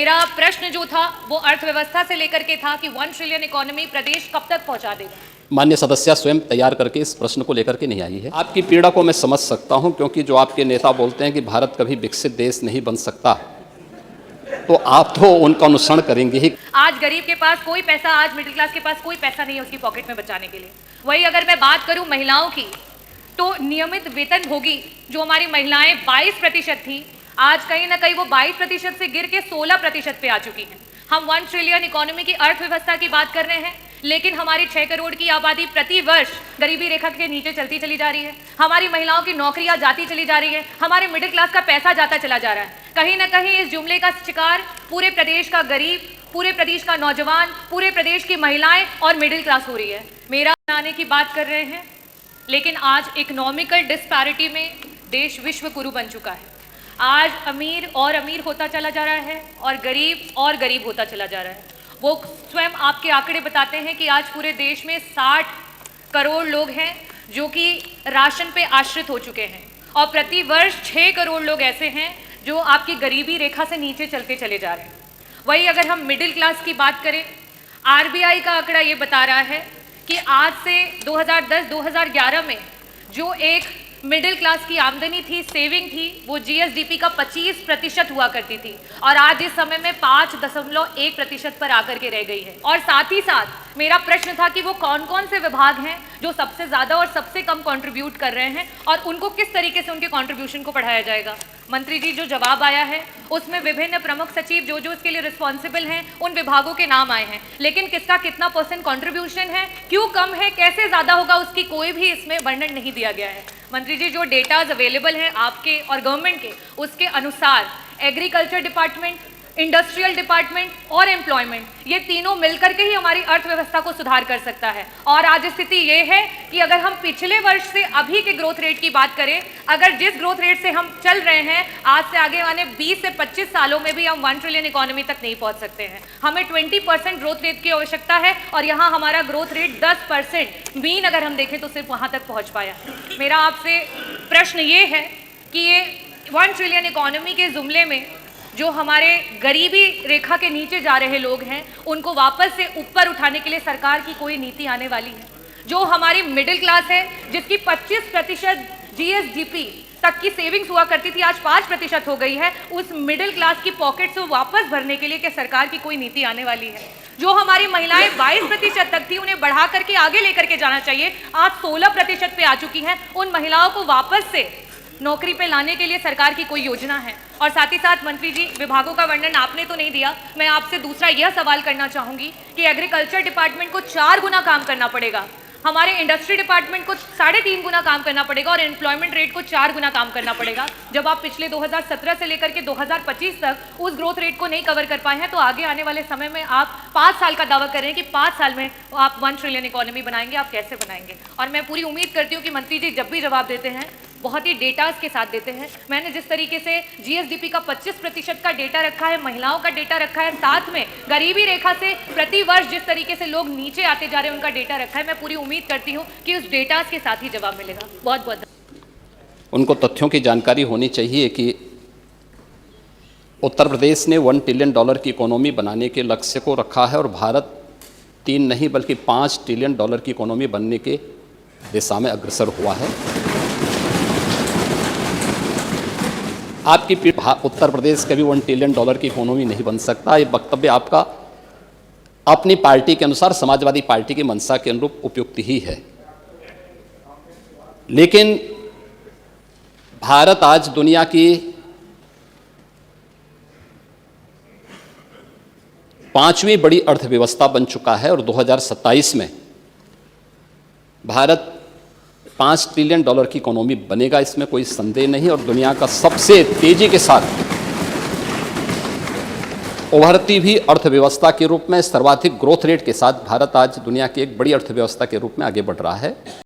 मेरा प्रश्न जो था वो अर्थव्यवस्था से लेकर के था कि 1 ट्रिलियन इकोनॉमी प्रदेश कब तक पहुंचा देगा। मान्य सदस्य स्वयं तैयार करके इस प्रश्न को लेकर के नहीं आई है। आपकी पीड़ा को मैं समझ सकता हूं, क्योंकि जो आपके नेता बोलते हैं कि भारत कभी विकसित देश नहीं बन सकता, तो आप तो उनका अनुसरण करेंगे ही। आज गरीब के पास कोई पैसा, आज मिडिल क्लास के पास कोई पैसा नहीं है उसकी पॉकेट में बचाने के लिए। वही अगर मैं बात करूं महिलाओं की, तो नियमित वेतनभोगी जो हमारी महिलाएं 22% थी, आज कहीं ना कहीं वो 22% से गिर के 16% पे आ चुकी हैं। हम 1 ट्रिलियन इकोनॉमी की अर्थव्यवस्था की बात कर रहे हैं, लेकिन हमारी 6 करोड़ की आबादी प्रति वर्ष गरीबी रेखा के नीचे चलती चली जा रही है। हमारी महिलाओं की नौकरियां जाती चली जा रही है, हमारे मिडिल क्लास का पैसा जाता चला जा रहा है। कहीं ना कहीं इस जुमले का शिकार पूरे प्रदेश का गरीब, पूरे प्रदेश का नौजवान, पूरे प्रदेश की महिलाएं और मिडिल क्लास हो रही है। मेरा आने की बात कर रहे हैं, लेकिन आज इकोनॉमिकल डिस्पैरिटी में देश विश्व गुरु बन चुका है। आज अमीर और अमीर होता चला जा रहा है और गरीब होता चला जा रहा है। वो स्वयं आपके आंकड़े बताते हैं कि आज पूरे देश में 60 करोड़ लोग हैं जो कि राशन पे आश्रित हो चुके हैं, और प्रति वर्ष 6 करोड़ लोग ऐसे हैं जो आपकी गरीबी रेखा से नीचे चलते चले जा रहे हैं। वही अगर हम मिडिल क्लास की बात करें, आरबीआई का आंकड़ा ये बता रहा है कि आज से 2010-2011 में जो एक मिडिल क्लास की आमदनी थी, सेविंग थी, वो जीएसडीपी का 25% हुआ करती थी, और आज इस समय में 5.1% पर आकर के रह गई है। और साथ ही साथ मेरा प्रश्न था कि वो कौन कौन से विभाग हैं जो सबसे ज़्यादा और सबसे कम कंट्रीब्यूट कर रहे हैं, और उनको किस तरीके से उनके कंट्रीब्यूशन को बढ़ाया जाएगा। मंत्री जी जो जवाब आया है उसमें विभिन्न प्रमुख सचिव जो इसके लिए रिस्पॉन्सिबल हैं उन विभागों के नाम आए हैं, लेकिन किसका कितना % कंट्रीब्यूशन है, क्यों कम है, कैसे ज़्यादा होगा, उसकी कोई भी इसमें वर्णन नहीं दिया गया है। मंत्री जी जो डेटाज अवेलेबल हैं आपके और गवर्नमेंट के, उसके अनुसार एग्रीकल्चर डिपार्टमेंट, इंडस्ट्रियल डिपार्टमेंट और एम्प्लॉयमेंट, ये तीनों मिलकर के ही हमारी अर्थव्यवस्था को सुधार कर सकता है। और आज स्थिति ये है कि अगर हम पिछले वर्ष से अभी के ग्रोथ रेट की बात करें, अगर जिस ग्रोथ रेट से हम चल रहे हैं, आज से आगे वाले 20 से 25 सालों में भी हम 1 ट्रिलियन इकोनॉमी तक नहीं पहुंच सकते हैं। हमें 20% ग्रोथ रेट की आवश्यकता है, और यहाँ हमारा ग्रोथ रेट 10% मीन अगर हम देखें तो सिर्फ वहाँ तक पहुँच पाया। मेरा आपसे प्रश्न ये है कि ये 1 ट्रिलियन इकोनॉमी के जुमले में जो हमारे गरीबी रेखा के नीचे जा रहे लोग हैं, उनको वापस से ऊपर उठाने के लिए सरकार की कोई नीति आने वाली है? जो हमारी मिडिल क्लास है, जिसकी 25% जीएसडीपी तक की सेविंग्स हुआ करती थी, आज 5% हो गई है, उस मिडिल क्लास की पॉकेट से वापस भरने के लिए क्या सरकार की कोई नीति आने वाली है? जो हमारी महिलाएं 22% तक थी, उन्हें बढ़ा करके आगे लेकर के जाना चाहिए, आज 16% पे आ चुकी हैं। उन महिलाओं को वापस से नौकरी पे लाने के लिए सरकार की कोई योजना है? और साथ ही साथ मंत्री जी, विभागों का वर्णन आपने तो नहीं दिया, मैं आपसे दूसरा यह सवाल करना चाहूँगी कि एग्रीकल्चर डिपार्टमेंट को 4 गुना काम करना पड़ेगा, हमारे इंडस्ट्री डिपार्टमेंट को 3.5 गुना काम करना पड़ेगा, और एम्प्लॉयमेंट रेट को 4 गुना काम करना पड़ेगा। जब आप पिछले 2017 से लेकर के 2025 तक उस ग्रोथ रेट को नहीं कवर कर पाए हैं, तो आगे आने वाले समय में आप 5 साल का दावा कर रहे हैं कि 5 साल में आप 1 ट्रिलियन इकोनॉमी बनाएंगे, आप कैसे बनाएंगे? और मैं पूरी उम्मीद करती हूँ कि मंत्री जी जब भी जवाब देते हैं बहुत ही डेटाज के साथ देते हैं। मैंने जिस तरीके से जीएसडीपी का 25% का डेटा रखा है, महिलाओं का डेटा रखा है, साथ में गरीबी रेखा से प्रति वर्ष जिस तरीके से लोग नीचे आते जा रहे हैं उनका डेटा रखा है, मैं पूरी उम्मीद करती हूँ कि उस डेटाज के साथ ही जवाब मिलेगा। बहुत बहुत उनको तथ्यों की जानकारी होनी चाहिए कि उत्तर प्रदेश ने $1 ट्रिलियन की इकोनॉमी बनाने के लक्ष्य को रखा है, और भारत 3 नहीं बल्कि $5 ट्रिलियन की इकोनॉमी बनने के दिशा में अग्रसर हुआ है। आपकी उत्तर प्रदेश कभी $1 ट्रिलियन की इकोनॉमी नहीं बन सकता, ये वक्तव्य आपका अपनी पार्टी के अनुसार, समाजवादी पार्टी की मंशा के अनुरूप उपयुक्त ही है। लेकिन भारत आज दुनिया की 5वीं बड़ी अर्थव्यवस्था बन चुका है, और 2027 में भारत $5 ट्रिलियन की इकोनॉमी बनेगा, इसमें कोई संदेह नहीं। और दुनिया का सबसे तेजी के साथ उभरती हुई अर्थव्यवस्था के रूप में, सर्वाधिक ग्रोथ रेट के साथ भारत आज दुनिया की एक बड़ी अर्थव्यवस्था के रूप में आगे बढ़ रहा है।